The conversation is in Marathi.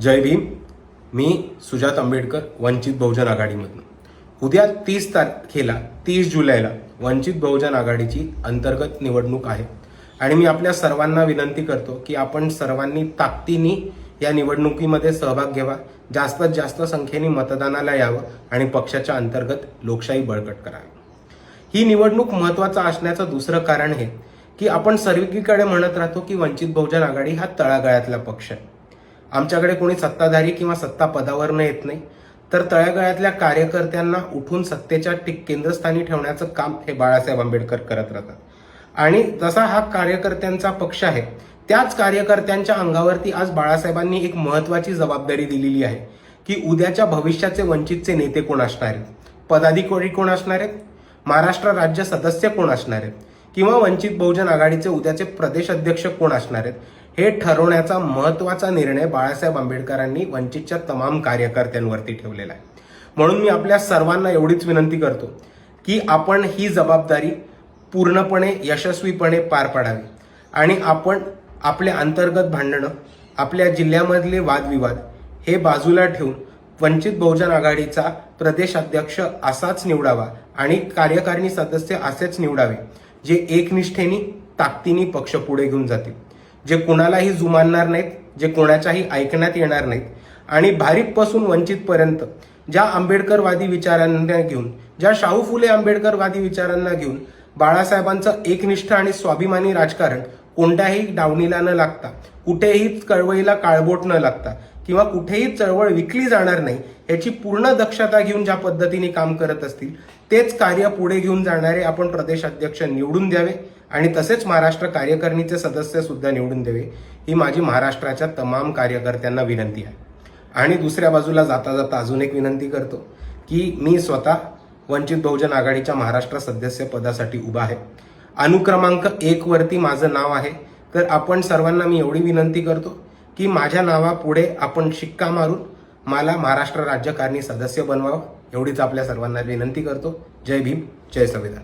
जय भीम. मी सुजात आंबेडकर, वंचित बहुजन आघाडीमधून. उद्या 30 जुलैला वंचित बहुजन आघाडीची अंतर्गत निवडणूक आहे आणि मी आपल्या सर्वांना विनंती करतो की आपण सर्वांनी ताकदीने या निवडणुकीमध्ये सहभाग घ्यावा, जास्तीत जास्त संख्येने मतदानाला यावं आणि पक्षाच्या अंतर्गत लोकशाही बळकट करावी. ही निवडणूक महत्त्वाचा असण्याचं दुसरं कारण हे की आपण सर्वीकडे म्हणत राहतो की वंचित बहुजन आघाडी हा तळागाळातला पक्ष आहे. आमच्याकडे कोणी सत्ताधारी किंवा सत्ता पदावरनं येत नाही, तर तळागाळातल्या कार्यकर्त्यांना उठून सत्तेच्या केंद्रस्थानी ठेवण्याचं काम हे बाळासाहेब आंबेडकर करत राहतात. आणि जसा हा कार्यकर्त्यांचा पक्ष आहे, त्याच कार्यकर्त्यांच्या अंगावरती आज बाळासाहेबांनी एक महत्त्वाची जबाबदारी दिलेली आहे की उद्याच्या भविष्याचे वंचितचे नेते कोण असणार आहेत, पदाधिकारी कोण असणार आहेत, महाराष्ट्र राज्य सदस्य कोण असणार आहेत किंवा वंचित बहुजन आघाडीचे उद्याचे प्रदेश अध्यक्ष कोण असणार आहेत, हे ठरवण्याचा महत्त्वाचा निर्णय बाळासाहेब आंबेडकरांनी वंचितच्या तमाम कार्यकर्त्यांवरती ठेवलेला आहे. म्हणून मी आपल्या सर्वांना एवढीच विनंती करतो की आपण ही जबाबदारी पूर्णपणे यशस्वीपणे पार पाडावी आणि आपण आपले अंतर्गत भांडणं, आपल्या जिल्ह्यामधले वादविवाद हे बाजूला ठेवून वंचित बहुजन आघाडीचा प्रदेश अध्यक्ष असाच निवडावा आणि कार्यकारिणी सदस्य असेच निवडावे जे एकनिष्ठेने ताकदीने पक्ष पुढे घेऊन जातील, जे कोणालाही जुमानणार नाहीत, जे कोणाच्याही ऐकण्यात येणार नाहीत आणि भारिपपासून वंचितपर्यंत ज्या आंबेडकरवादी विचारांना घेऊन, ज्या शाहू फुले आंबेडकरवादी विचारांना घेऊन बाळासाहेबांचं एकनिष्ठ आणि स्वाभिमानी राजकारण कोणत्याही डावणीला न लागता, कुठेही कळवळीला काळबोट न लागता किंवा कुठेही चळवळ विकली जाणार नाही याची पूर्ण दक्षता घेऊन ज्या पद्धतीने काम करत असतील, तेच कार्य पुढे घेऊन जाणारे आपण प्रदेश अध्यक्ष निवडून द्यावे आणि तसेच महाराष्ट्र कार्यकारिणीचे सदस्य सुद्धा निवडून द्यावे, ही माझी महाराष्ट्राच्या तमाम कार्यकर्त्यांना विनंती आहे. आणि दुसऱ्या बाजूला जाता जाता अजून एक विनंती करतो की मी स्वतः वंचित बहुजन आघाडीच्या महाराष्ट्र सदस्य पदासाठी उभा आहे. अनुक्रमांक 1 वरती माझं नाव आहे. तर आपण सर्वांना मी एवढी विनंती करतो की माझ्या नावापुढे आपण शिक्का मारून मला महाराष्ट्र राज्यकारिणी सदस्य बनवावं, एवढीच आपल्या सर्वांना विनंती करतो. जय भीम, जय संविधान.